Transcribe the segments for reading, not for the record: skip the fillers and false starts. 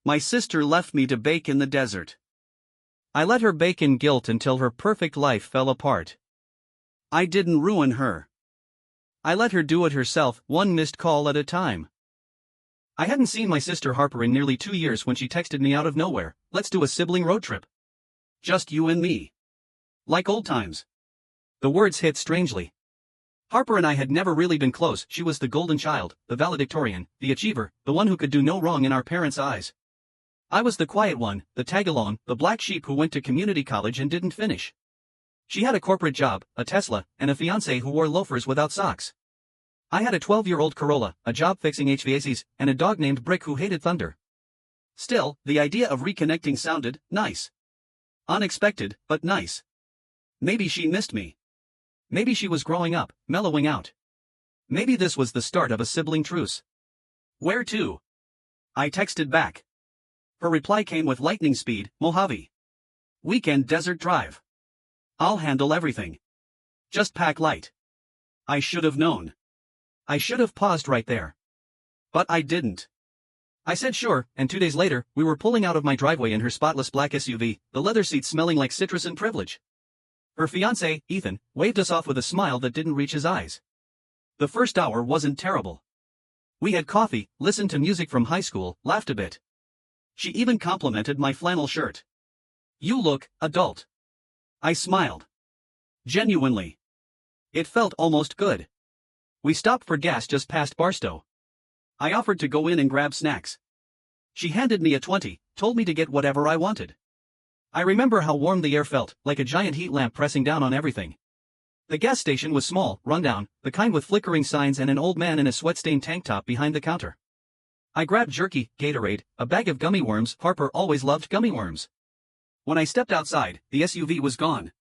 My sister left me to bake in the desert. I let her bake in guilt until her perfect life fell apart. I didn't ruin her. I let her do it herself, one missed call at a time. I hadn't seen my sister Harper in nearly 2 years when she texted me out of nowhere, "Let's do a sibling road trip. Just you and me. Like old times." The words hit strangely. Harper and I had never really been close. She was the golden child, the valedictorian, the achiever, the one who could do no wrong in our parents' eyes. I was the quiet one, the tag-along, the black sheep who went to community college and didn't finish. She had a corporate job, a Tesla, and a fiancé who wore loafers without socks. I had a 12-year-old Corolla, a job fixing HVACs, and a dog named Brick who hated thunder. Still, the idea of reconnecting sounded nice. Unexpected, but nice. Maybe she missed me. Maybe she was growing up, mellowing out. Maybe this was the start of a sibling truce. "Where to?" I texted back. Her reply came with lightning speed, "Mojave. Weekend desert drive. I'll handle everything. Just pack light." I should have known. I should have paused right there. But I didn't. I said sure, and 2 days later, we were pulling out of my driveway in her spotless black SUV, the leather seats smelling like citrus and privilege. Her fiancé, Ethan, waved us off with a smile that didn't reach his eyes. The first hour wasn't terrible. We had coffee, listened to music from high school, laughed a bit. She even complimented my flannel shirt. "You look adult." I smiled. Genuinely. It felt almost good. We stopped for gas just past Barstow. I offered to go in and grab snacks. She handed me a 20, told me to get whatever I wanted. I remember how warm the air felt, like a giant heat lamp pressing down on everything. The gas station was small, rundown, the kind with flickering signs and an old man in a sweat-stained tank top behind the counter. I grabbed jerky, Gatorade, a bag of gummy worms. Harper always loved gummy worms. When I stepped outside, the SUV was gone.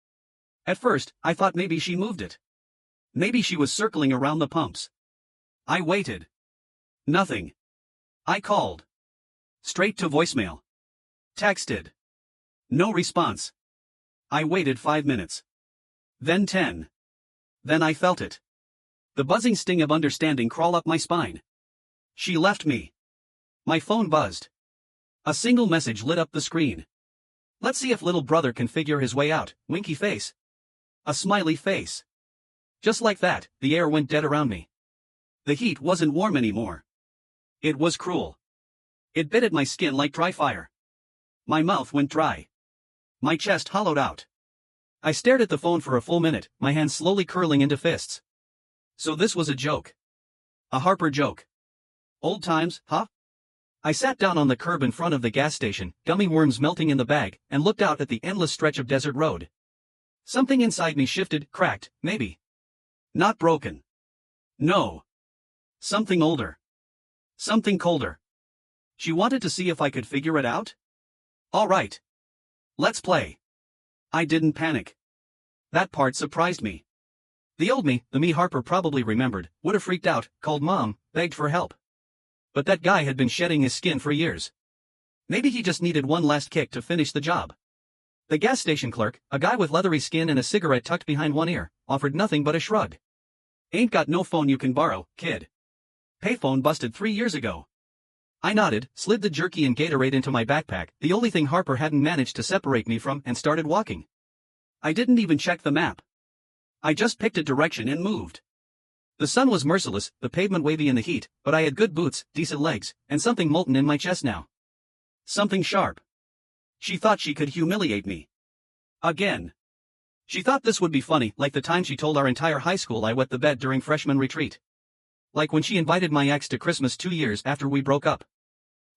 At first, I thought maybe she moved it. Maybe she was circling around the pumps. I waited. Nothing. I called. Straight to voicemail. Texted. No response. I waited 5 minutes. Then 10. Then I felt it. The buzzing sting of understanding crawl up my spine. She left me. My phone buzzed. A single message lit up the screen. "Let's see if little brother can figure his way out," winky face. A smiley face. Just like that, the air went dead around me. The heat wasn't warm anymore. It was cruel. It bit at my skin like dry fire. My mouth went dry. My chest hollowed out. I stared at the phone for a full minute, my hands slowly curling into fists. So this was a joke. A Harper joke. Old times, huh? I sat down on the curb in front of the gas station, gummy worms melting in the bag, and looked out at the endless stretch of desert road. Something inside me shifted, cracked, maybe. Not broken. No. Something older. Something colder. She wanted to see if I could figure it out? All right. Let's play. I didn't panic. That part surprised me. The old me, the me Harper probably remembered, would have freaked out, called mom, begged for help. But that guy had been shedding his skin for years. Maybe he just needed one last kick to finish the job. The gas station clerk, a guy with leathery skin and a cigarette tucked behind one ear, offered nothing but a shrug. "Ain't got no phone you can borrow, kid. Payphone busted 3 years ago." I nodded, slid the jerky and Gatorade into my backpack, the only thing Harper hadn't managed to separate me from, and started walking. I didn't even check the map. I just picked a direction and moved. The sun was merciless, the pavement wavy in the heat, but I had good boots, decent legs, and something molten in my chest now. Something sharp. She thought she could humiliate me. Again. She thought this would be funny, like the time she told our entire high school I wet the bed during freshman retreat. Like when she invited my ex to Christmas 2 years after we broke up.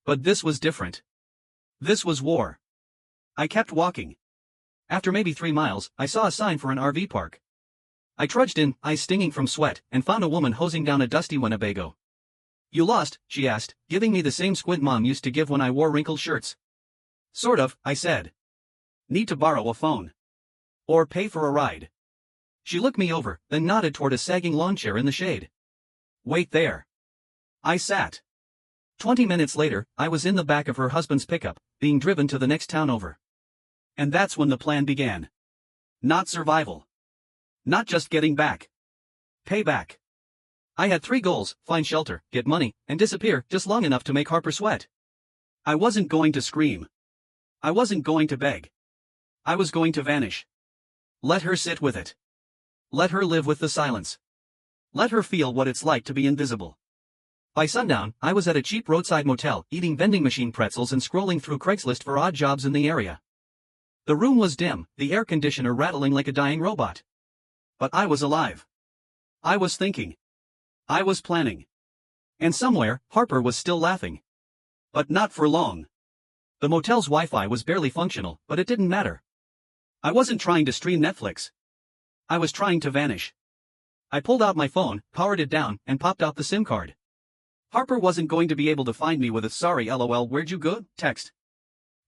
But this was different. This was war. I kept walking. After maybe 3 miles, I saw a sign for an RV park. I trudged in, eyes stinging from sweat, and found a woman hosing down a dusty Winnebago. "You lost?" she asked, giving me the same squint mom used to give when I wore wrinkled shirts. "Sort of," I said. "Need to borrow a phone. Or pay for a ride." She looked me over, then nodded toward a sagging lawn chair in the shade. "Wait there." I sat. 20 minutes later, I was in the back of her husband's pickup, being driven to the next town over. And that's when the plan began. Not survival. Not just getting back. Payback. I had 3 goals: find shelter, get money, and disappear just long enough to make Harper sweat. I wasn't going to scream. I wasn't going to beg. I was going to vanish. Let her sit with it. Let her live with the silence. Let her feel what it's like to be invisible. By sundown, I was at a cheap roadside motel, eating vending machine pretzels and scrolling through Craigslist for odd jobs in the area. The room was dim, the air conditioner rattling like a dying robot. But I was alive. I was thinking. I was planning. And somewhere, Harper was still laughing. But not for long. The motel's Wi-Fi was barely functional, but it didn't matter. I wasn't trying to stream Netflix. I was trying to vanish. I pulled out my phone, powered it down, and popped out the SIM card. Harper wasn't going to be able to find me with a "sorry lol where'd you go" text.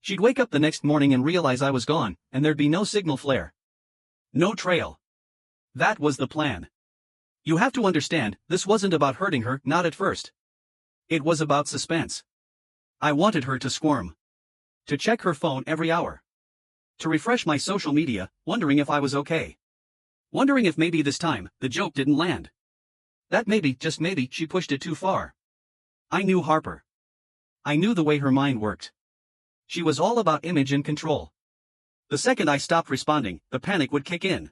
She'd wake up the next morning and realize I was gone, and there'd be no signal flare. No trail. That was the plan. You have to understand, this wasn't about hurting her, not at first. It was about suspense. I wanted her to squirm. To check her phone every hour. To refresh my social media, wondering if I was okay. Wondering if maybe this time, the joke didn't land. That maybe, just maybe, she pushed it too far. I knew Harper. I knew the way her mind worked. She was all about image and control. The second I stopped responding, the panic would kick in.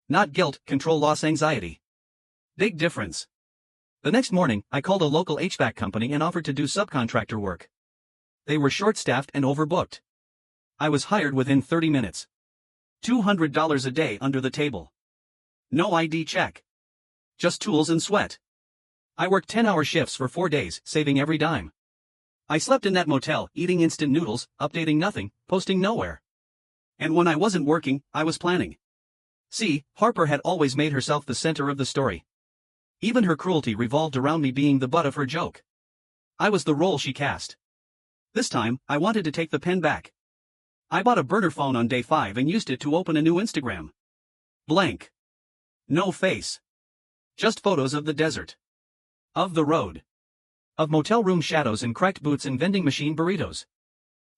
Not guilt, control loss anxiety. Big difference. The next morning, I called a local HVAC company and offered to do subcontractor work. They were short-staffed and overbooked. I was hired within 30 minutes. $200 a day under the table. No ID check. Just tools and sweat. I worked 10-hour shifts for 4 days, saving every dime. I slept in that motel, eating instant noodles, updating nothing, posting nowhere. And when I wasn't working, I was planning. See, Harper had always made herself the center of the story. Even her cruelty revolved around me being the butt of her joke. I was the role she cast. This time, I wanted to take the pen back. I bought a burner phone on day 5 and used it to open a new Instagram. Blank. No face. Just photos of the desert. Of the road. Of motel room shadows and cracked boots and vending machine burritos.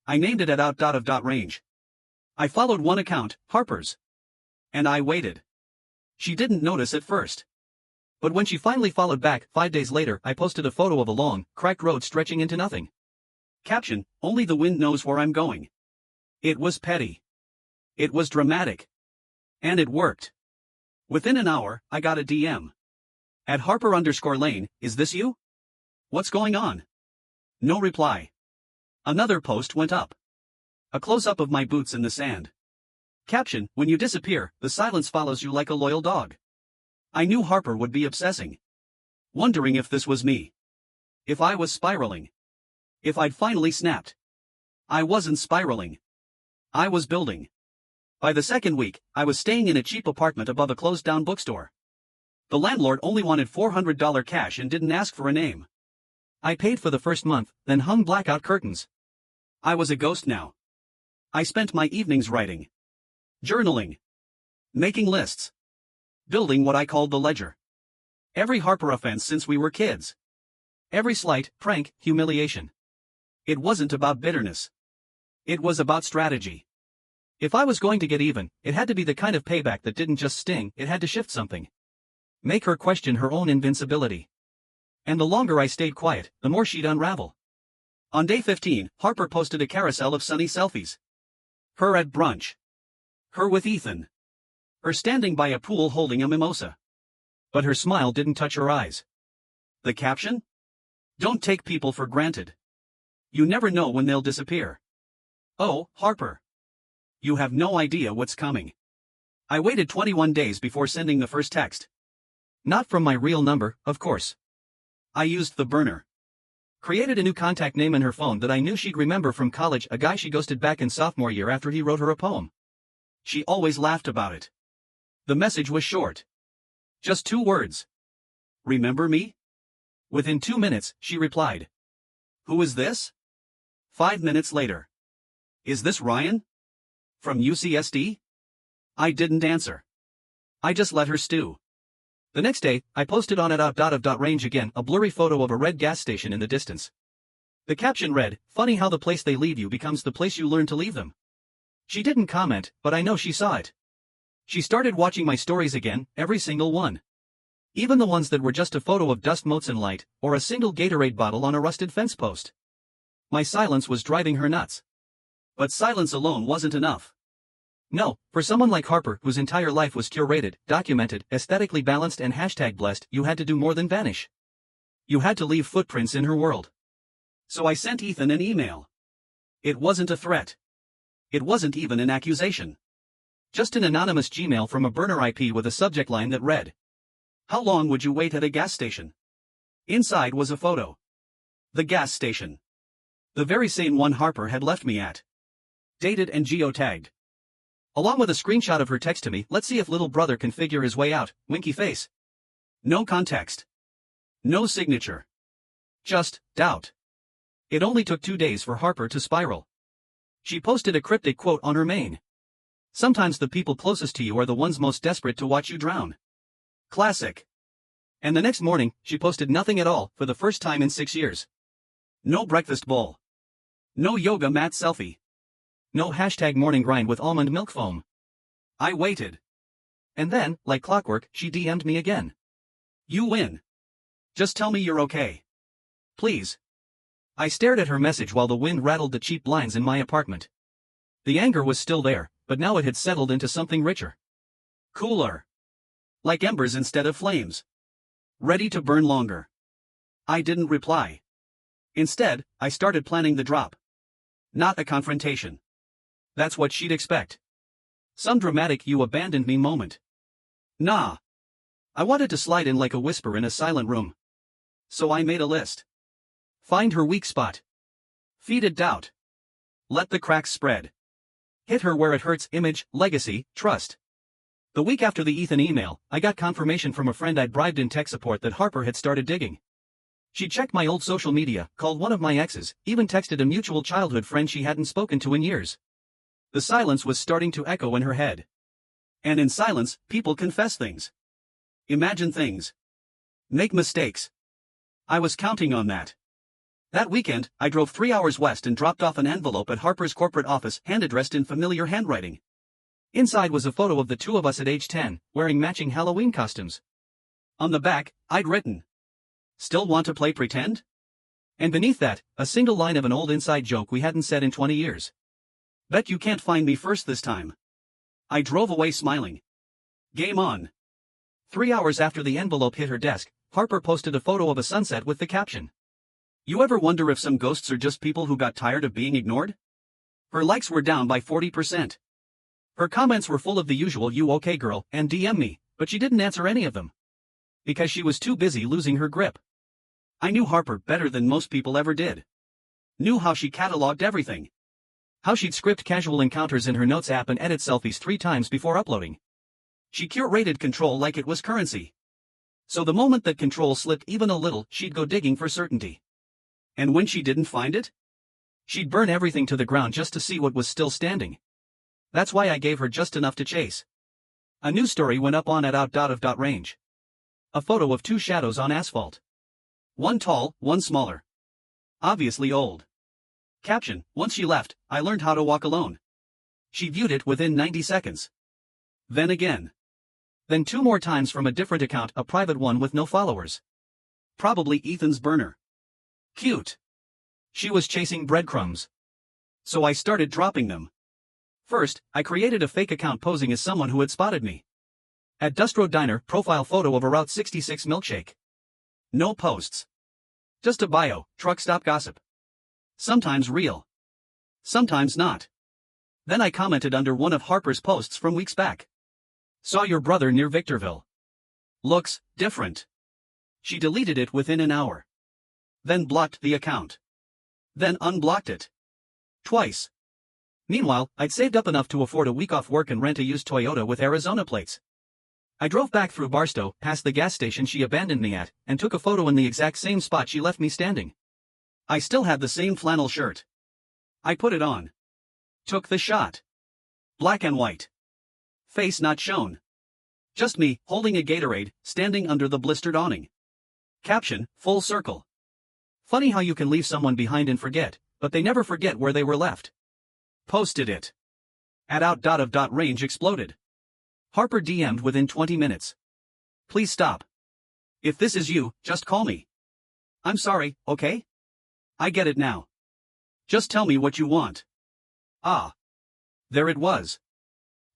I named it at out.of.range. I followed one account, Harper's. And I waited. She didn't notice at first. But when she finally followed back, 5 days later, I posted a photo of a long, cracked road stretching into nothing. Caption, "Only the wind knows where I'm going." It was petty. It was dramatic. And it worked. Within an hour, I got a DM. At Harper_Lane, "Is this you? What's going on?" No reply. Another post went up. A close-up of my boots in the sand. Caption, "When you disappear, the silence follows you like a loyal dog." I knew Harper would be obsessing. Wondering if this was me. If I was spiraling. If I'd finally snapped. I wasn't spiraling. I was building. By the second week, I was staying in a cheap apartment above a closed-down bookstore. The landlord only wanted $400 cash and didn't ask for a name. I paid for the first month, then hung blackout curtains. I was a ghost now. I spent my evenings writing. Journaling. Making lists. Building what I called the ledger. Every Harper offense since we were kids. Every slight, prank, humiliation. It wasn't about bitterness. It was about strategy. If I was going to get even, it had to be the kind of payback that didn't just sting, it had to shift something. Make her question her own invincibility. And the longer I stayed quiet, the more she'd unravel. On day 15, Harper posted a carousel of sunny selfies. Her at brunch. Her with Ethan. Her standing by a pool holding a mimosa. But her smile didn't touch her eyes. The caption? "Don't take people for granted. You never know when they'll disappear." Oh, Harper. You have no idea what's coming. I waited 21 days before sending the first text. Not from my real number, of course. I used the burner. Created a new contact name in her phone that I knew she'd remember from college, a guy she ghosted back in sophomore year after he wrote her a poem. She always laughed about it. The message was short. Just 2 words. "Remember me?" Within 2 minutes, she replied. "Who is this?" 5 minutes later. "Is this Ryan? From UCSD?" I didn't answer. I just let her stew. The next day, I posted on out.of.range again a blurry photo of a red gas station in the distance. The caption read, "Funny how the place they leave you becomes the place you learn to leave them." She didn't comment, but I know she saw it. She started watching my stories again, every single one. Even the ones that were just a photo of dust motes and light, or a single Gatorade bottle on a rusted fence post. My silence was driving her nuts. But silence alone wasn't enough. No, for someone like Harper, whose entire life was curated, documented, aesthetically balanced and #blessed, you had to do more than vanish. You had to leave footprints in her world. So I sent Ethan an email. It wasn't a threat. It wasn't even an accusation. Just an anonymous Gmail from a burner IP with a subject line that read, "How long would you wait at a gas station?" Inside was a photo. The gas station. The very same one Harper had left me at. Dated and geotagged. Along with a screenshot of her text to me, "Let's see if little brother can figure his way out," winky face. No context. No signature. Just doubt. It only took 2 days for Harper to spiral. She posted a cryptic quote on her main. "Sometimes the people closest to you are the ones most desperate to watch you drown." Classic. And the next morning, she posted nothing at all for the first time in 6 years. No breakfast bowl. No yoga mat selfie. No #morning grind with almond milk foam. I waited. And then, like clockwork, she DM'd me again. "You win. Just tell me you're okay. Please." I stared at her message while the wind rattled the cheap blinds in my apartment. The anger was still there, but now it had settled into something richer. Cooler. Like embers instead of flames. Ready to burn longer. I didn't reply. Instead, I started planning the drop. Not a confrontation. That's what she'd expect. Some dramatic "you abandoned me" moment. Nah. I wanted to slide in like a whisper in a silent room. So I made a list. Find her weak spot. Feed it doubt. Let the cracks spread. Hit her where it hurts. Image, legacy, trust. The week after the Ethan email, I got confirmation from a friend I'd bribed in tech support that Harper had started digging. She checked my old social media, called one of my exes, even texted a mutual childhood friend she hadn't spoken to in years. The silence was starting to echo in her head. And in silence, people confess things. Imagine things. Make mistakes. I was counting on that. That weekend, I drove 3 hours west and dropped off an envelope at Harper's corporate office, hand-addressed in familiar handwriting. Inside was a photo of the two of us at age 10, wearing matching Halloween costumes. On the back, I'd written, "Still want to play pretend?" And beneath that, a single line of an old inside joke we hadn't said in 20 years. "Bet you can't find me first this time." I drove away smiling. Game on. 3 hours after the envelope hit her desk, Harper posted a photo of a sunset with the caption, "You ever wonder if some ghosts are just people who got tired of being ignored?" Her likes were down by 40%. Her comments were full of the usual "you okay girl" and "DM me," but she didn't answer any of them. Because she was too busy losing her grip. I knew Harper better than most people ever did. Knew how she cataloged everything. How she'd script casual encounters in her notes app and edit selfies 3 times before uploading. She curated control like it was currency. So the moment that control slipped even a little, she'd go digging for certainty. And when she didn't find it, she'd burn everything to the ground just to see what was still standing. That's why I gave her just enough to chase. A news story went up on @range. A photo of 2 shadows on asphalt. One tall, one smaller. Obviously old. Caption, "Once she left, I learned how to walk alone." She viewed it within 90 seconds. Then again. Then 2 more times from a different account, a private one with no followers. Probably Ethan's burner. Cute. She was chasing breadcrumbs. So I started dropping them. First, I created a fake account posing as someone who had spotted me. At Dust Road Diner, profile photo of a Route 66 milkshake. No posts. Just a bio, truck stop gossip. Sometimes real. Sometimes not. Then I commented under one of Harper's posts from weeks back. "Saw your brother near Victorville. Looks different." She deleted it within an hour. Then blocked the account. Then unblocked it. Twice. Meanwhile, I'd saved up enough to afford a week off work and rent a used Toyota with Arizona plates. I drove back through Barstow, past the gas station she abandoned me at, and took a photo in the exact same spot she left me standing. I still had the same flannel shirt. I put it on. Took the shot. Black and white. Face not shown. Just me, holding a Gatorade, standing under the blistered awning. Caption, "Full circle." Funny how you can leave someone behind and forget, but they never forget where they were left. Posted it. @range exploded. Harper DM'd within 20 minutes. "Please stop. If this is you, just call me. I'm sorry, okay? I get it now. Just tell me what you want. Ah. There it was.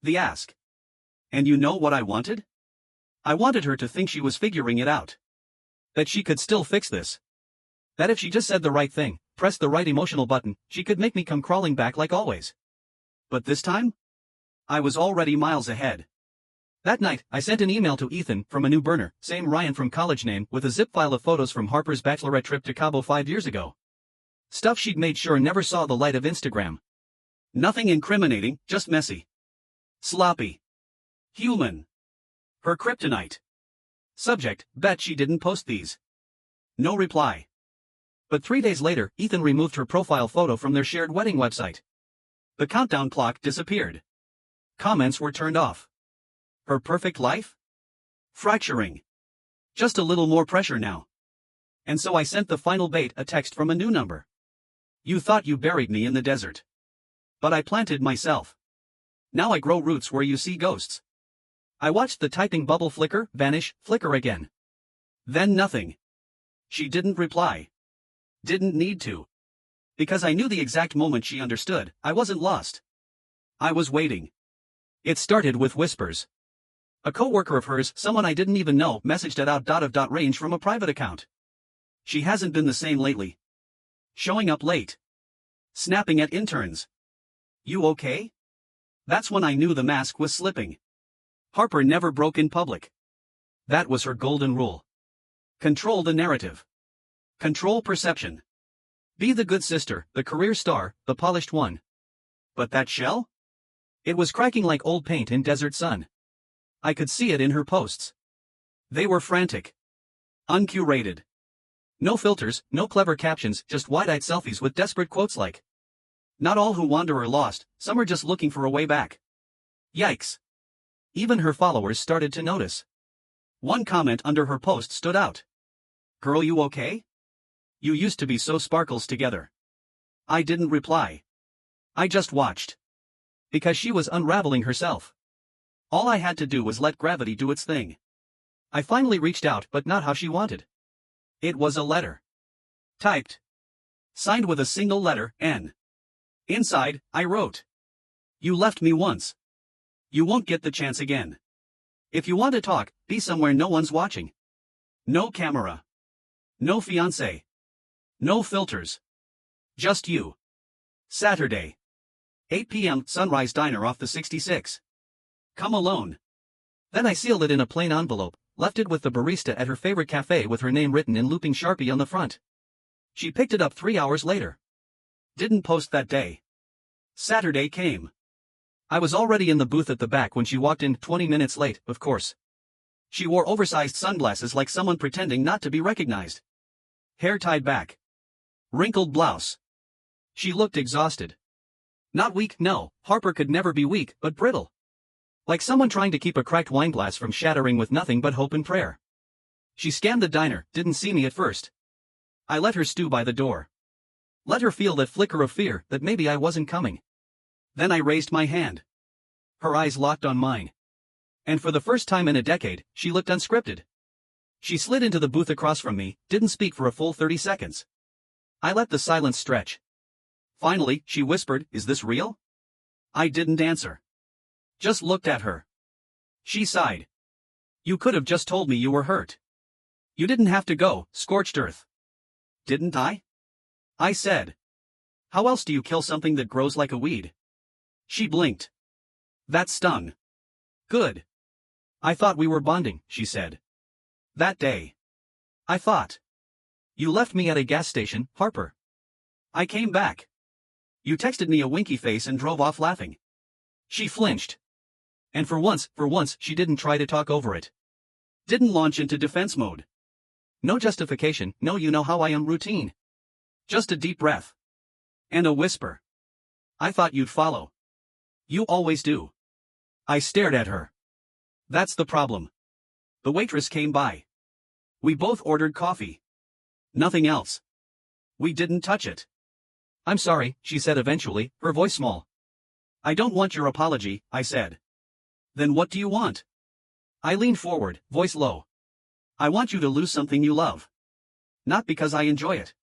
The ask. And you know what I wanted? I wanted her to think she was figuring it out. That she could still fix this. That if she just said the right thing, pressed the right emotional button, she could make me come crawling back like always. But this time? I was already miles ahead. That night, I sent an email to Ethan from a new burner, same Ryan from college name, with a zip file of photos from Harper's bachelorette trip to Cabo 5 years ago. Stuff she'd made sure never saw the light of Instagram. Nothing incriminating, just messy. Sloppy. Human. Her kryptonite. Subject, bet she didn't post these. No reply. But 3 days later, Ethan removed her profile photo from their shared wedding website. The countdown clock disappeared. Comments were turned off. Her perfect life? Fracturing. Just a little more pressure now. And so I sent the final bait, a text from a new number. You thought you buried me in the desert. But I planted myself. Now I grow roots where you see ghosts. I watched the typing bubble flicker, vanish, flicker again. Then nothing. She didn't reply. Didn't need to. Because I knew the exact moment she understood, I wasn't lost. I was waiting. It started with whispers. A coworker of hers, someone I didn't even know, messaged at out.of.range from a private account. She hasn't been the same lately. Showing up late. Snapping at interns. You okay? That's when I knew the mask was slipping. Harper never broke in public. That was her golden rule. Control the narrative. Control perception. Be the good sister, the career star, the polished one. But that shell? It was cracking like old paint in desert sun. I could see it in her posts. They were frantic. Uncurated. No filters, no clever captions, just wide-eyed selfies with desperate quotes like, "Not all who wander are lost, some are just looking for a way back." Yikes. Even her followers started to notice. One comment under her post stood out. "Girl, you okay? You used to be so sparkles together." I didn't reply. I just watched. Because she was unraveling herself. All I had to do was let gravity do its thing. I finally reached out, but not how she wanted. It was a letter. Typed. Signed with a single letter, N. Inside, I wrote, "You left me once. You won't get the chance again. If you want to talk, be somewhere no one's watching. No camera. No fiancé. No filters. Just you. Saturday. 8 p.m. Sunrise Diner off the 66. Come alone." Then I sealed it in a plain envelope, left it with the barista at her favorite cafe with her name written in looping Sharpie on the front. She picked it up 3 hours later. Didn't post that day. Saturday came. I was already in the booth at the back when she walked in, 20 minutes late, of course. She wore oversized sunglasses like someone pretending not to be recognized. Hair tied back. Wrinkled blouse. She looked exhausted. Not weak, no, Harper could never be weak, but brittle. Like someone trying to keep a cracked wine glass from shattering with nothing but hope and prayer. She scanned the diner, didn't see me at first. I let her stew by the door. Let her feel that flicker of fear that maybe I wasn't coming. Then I raised my hand. Her eyes locked on mine. And for the first time in a decade, she looked unscripted. She slid into the booth across from me, didn't speak for a full 30 seconds. I let the silence stretch. Finally, she whispered, "Is this real?" I didn't answer. Just looked at her. She sighed. "You could have just told me you were hurt. You didn't have to go, scorched earth." Didn't I? I said. How else do you kill something that grows like a weed? She blinked. That stung. Good. I thought we were bonding, she said. That day. I thought. You left me at a gas station, Harper. I came back. You texted me a winky face and drove off laughing. She flinched. And for once, she didn't try to talk over it. Didn't launch into defense mode. No justification, no you know how I am routine. Just a deep breath. And a whisper. I thought you'd follow. You always do. I stared at her. That's the problem. The waitress came by. We both ordered coffee. Nothing else. We didn't touch it. I'm sorry, she said eventually, her voice small. I don't want your apology, I said. Then what do you want? I leaned forward, voice low. I want you to lose something you love. Not because I enjoy it.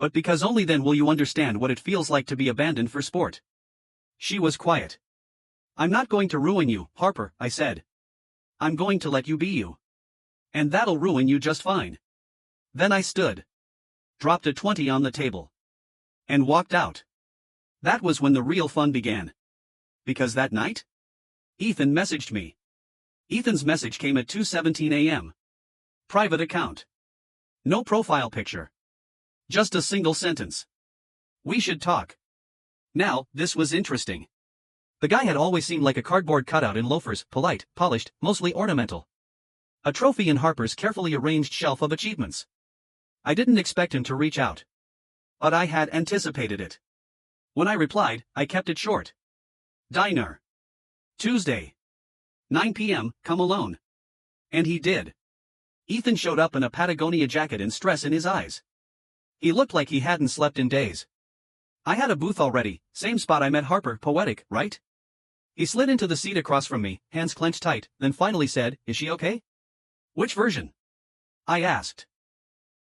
But because only then will you understand what it feels like to be abandoned for sport. She was quiet. I'm not going to ruin you, Harper, I said. I'm going to let you be you. And that'll ruin you just fine. Then I stood. Dropped a 20 on the table. And walked out. That was when the real fun began. Because that night? Ethan messaged me. Ethan's message came at 2:17 a.m. Private account. No profile picture. Just a single sentence. We should talk. Now, this was interesting. The guy had always seemed like a cardboard cutout in loafers, polite, polished, mostly ornamental. A trophy in Harper's carefully arranged shelf of achievements. I didn't expect him to reach out. But I had anticipated it. When I replied, I kept it short. Diner. Tuesday. 9 p.m., come alone. And he did. Ethan showed up in a Patagonia jacket and stress in his eyes. He looked like he hadn't slept in days. I had a booth already, same spot I met Harper, poetic, right? He slid into the seat across from me, hands clenched tight, then finally said, "Is she okay?" "Which version?" I asked.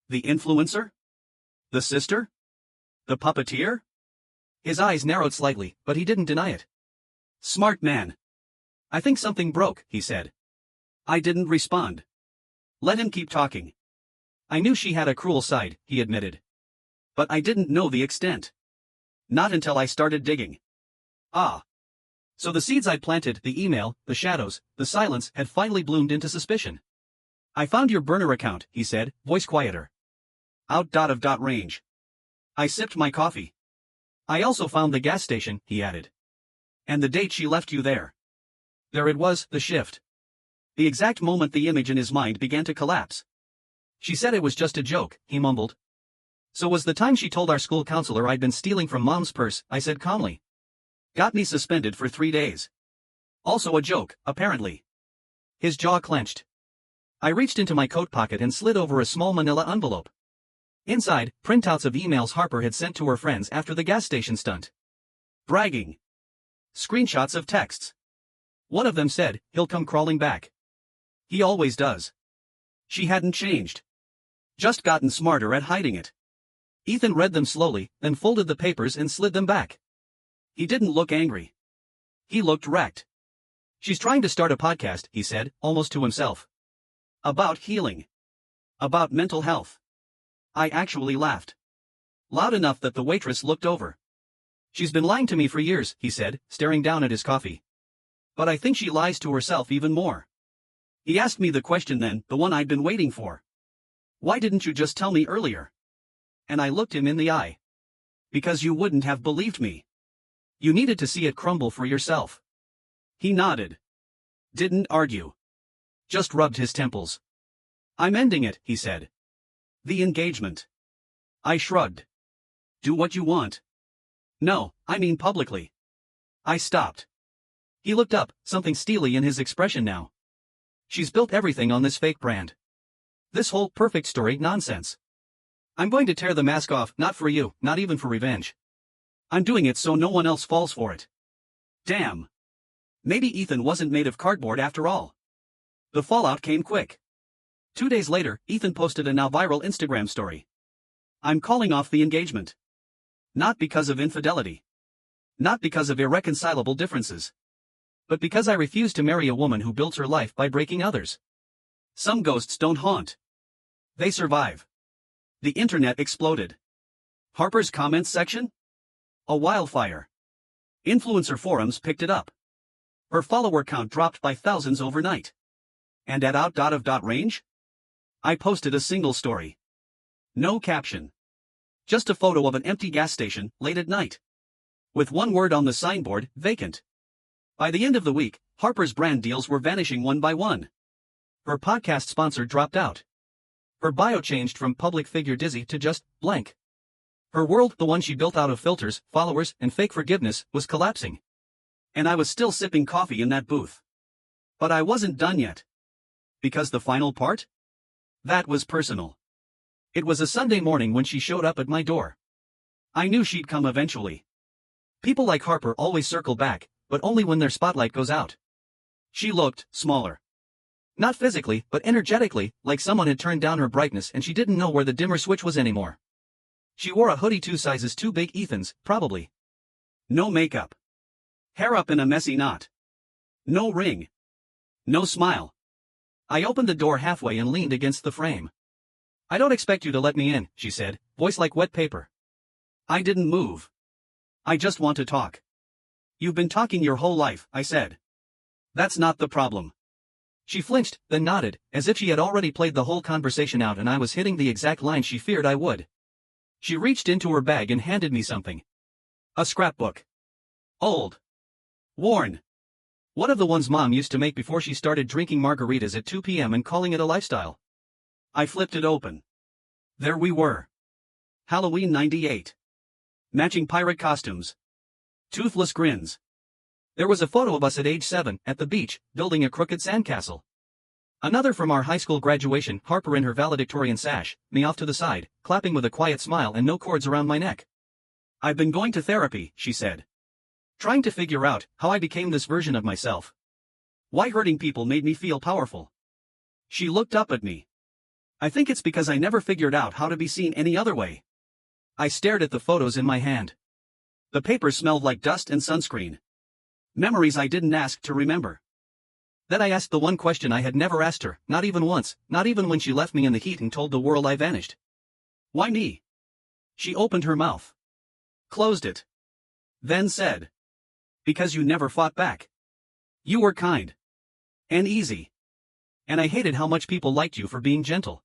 "The influencer? The sister? The puppeteer?" His eyes narrowed slightly, but he didn't deny it. "Smart man." "I think something broke," he said. I didn't respond. Let him keep talking. I knew she had a cruel side, he admitted. But I didn't know the extent. Not until I started digging. Ah. So the seeds I'd planted, the email, the shadows, the silence, had finally bloomed into suspicion. "I found your burner account," he said, voice quieter. Range. I sipped my coffee. "I also found the gas station," he added. "And the date she left you there." There it was, the shift. The exact moment the image in his mind began to collapse. "She said it was just a joke," he mumbled. "So was the time she told our school counselor I'd been stealing from Mom's purse," I said calmly. "Got me suspended for 3 days. Also a joke, apparently." His jaw clenched. I reached into my coat pocket and slid over a small manila envelope. Inside, printouts of emails Harper had sent to her friends after the gas station stunt. Bragging. Screenshots of texts. One of them said, "He'll come crawling back. He always does." She hadn't changed. Just gotten smarter at hiding it. Ethan read them slowly, then folded the papers and slid them back. He didn't look angry. He looked wrecked. "She's trying to start a podcast," he said, almost to himself. "About healing. About mental health." I actually laughed. Loud enough that the waitress looked over. "She's been lying to me for years," he said, staring down at his coffee. "But I think she lies to herself even more." He asked me the question then, the one I'd been waiting for. "Why didn't you just tell me earlier?" And I looked him in the eye. "Because you wouldn't have believed me. You needed to see it crumble for yourself." He nodded. Didn't argue. Just rubbed his temples. "I'm ending it," he said. "The engagement." I shrugged. "Do what you want." "No, I mean publicly." I stopped. He looked up, something steely in his expression now. "She's built everything on this fake brand. This whole perfect story nonsense. I'm going to tear the mask off, not for you, not even for revenge. I'm doing it so no one else falls for it." Damn. Maybe Ethan wasn't made of cardboard after all. The fallout came quick. 2 days later, Ethan posted a now viral Instagram story. "I'm calling off the engagement. Not because of infidelity. Not because of irreconcilable differences. But because I refuse to marry a woman who builds her life by breaking others. Some ghosts don't haunt. They survive." The internet exploded. Harper's comments section? A wildfire. Influencer forums picked it up. Her follower count dropped by thousands overnight. And at range? I posted a single story. No caption. Just a photo of an empty gas station, late at night. With one word on the signboard, vacant. By the end of the week, Harper's brand deals were vanishing one by one. Her podcast sponsor dropped out. Her bio changed from public figure Dizzy to just blank. Her world, the one she built out of filters, followers, and fake forgiveness, was collapsing. And I was still sipping coffee in that booth. But I wasn't done yet. Because the final part? That was personal. It was a Sunday morning when she showed up at my door. I knew she'd come eventually. People like Harper always circle back, but only when their spotlight goes out. She looked smaller. Not physically, but energetically, like someone had turned down her brightness and she didn't know where the dimmer switch was anymore. She wore a hoodie 2 sizes too big. Ethan's, probably. No makeup. Hair up in a messy knot. No ring. No smile. I opened the door halfway and leaned against the frame. I don't expect you to let me in, she said, voice like wet paper. I didn't move. I just want to talk. You've been talking your whole life, I said. That's not the problem. She flinched, then nodded, as if she had already played the whole conversation out and I was hitting the exact line she feared I would. She reached into her bag and handed me something. A scrapbook. Old. Worn. One of the ones Mom used to make before she started drinking margaritas at 2 p.m. and calling it a lifestyle. I flipped it open. There we were. Halloween '98. Matching pirate costumes. Toothless grins. There was a photo of us at age 7, at the beach, building a crooked sandcastle. Another from our high school graduation, Harper in her valedictorian sash, me off to the side, clapping with a quiet smile and no cords around my neck. I've been going to therapy, she said. Trying to figure out how I became this version of myself. Why hurting people made me feel powerful. She looked up at me. I think it's because I never figured out how to be seen any other way. I stared at the photos in my hand. The paper smelled like dust and sunscreen. Memories I didn't ask to remember. Then I asked the one question I had never asked her, not even once, not even when she left me in the heat and told the world I vanished. Why me? She opened her mouth. Closed it. Then said. Because you never fought back. You were kind. And easy. And I hated how much people liked you for being gentle.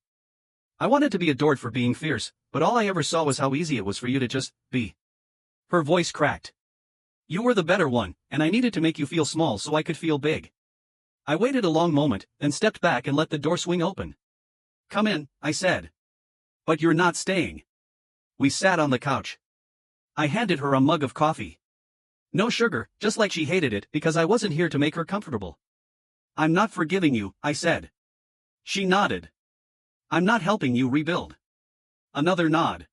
I wanted to be adored for being fierce, but all I ever saw was how easy it was for you to just be. Her voice cracked. You were the better one, and I needed to make you feel small so I could feel big. I waited a long moment, then stepped back and let the door swing open. Come in, I said. But you're not staying. We sat on the couch. I handed her a mug of coffee. No sugar, just like she hated it because I wasn't here to make her comfortable. I'm not forgiving you, I said. She nodded. I'm not helping you rebuild. Another nod.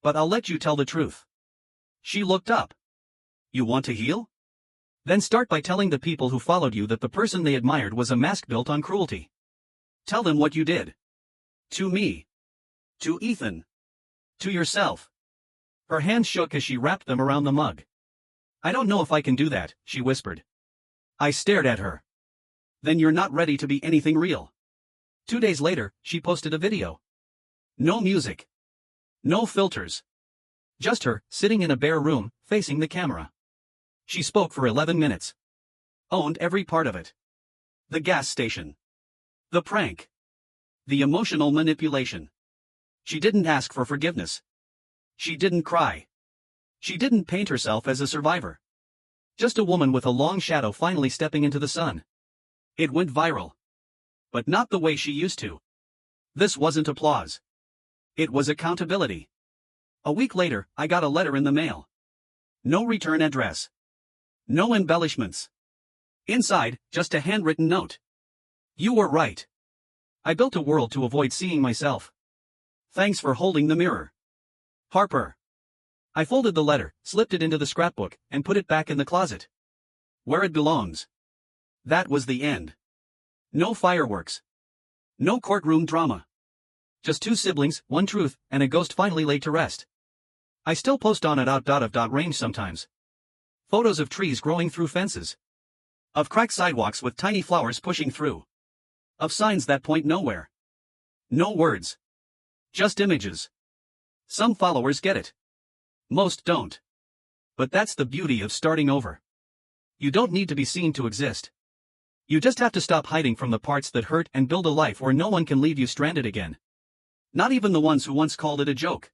But I'll let you tell the truth. She looked up. You want to heal? Then start by telling the people who followed you that the person they admired was a mask built on cruelty. Tell them what you did. To me. To Ethan. To yourself. Her hands shook as she wrapped them around the mug. I don't know if I can do that, she whispered. I stared at her. Then you're not ready to be anything real. 2 days later, she posted a video. No music. No filters. Just her, sitting in a bare room, facing the camera. She spoke for 11 minutes. Owned every part of it. The gas station. The prank. The emotional manipulation. She didn't ask for forgiveness. She didn't cry. She didn't paint herself as a survivor. Just a woman with a long shadow finally stepping into the sun. It went viral. But not the way she used to. This wasn't applause. It was accountability. A week later, I got a letter in the mail. No return address. No embellishments. Inside, just a handwritten note. You were right. I built a world to avoid seeing myself. Thanks for holding the mirror. Harper. I folded the letter, slipped it into the scrapbook, and put it back in the closet. Where it belongs. That was the end. No fireworks. No courtroom drama. Just 2 siblings, one truth, and a ghost finally laid to rest. I still post on it out.of.range sometimes. Photos of trees growing through fences. Of cracked sidewalks with tiny flowers pushing through. Of signs that point nowhere. No words. Just images. Some followers get it. Most don't. But that's the beauty of starting over. You don't need to be seen to exist. You just have to stop hiding from the parts that hurt and build a life where no one can leave you stranded again. Not even the ones who once called it a joke.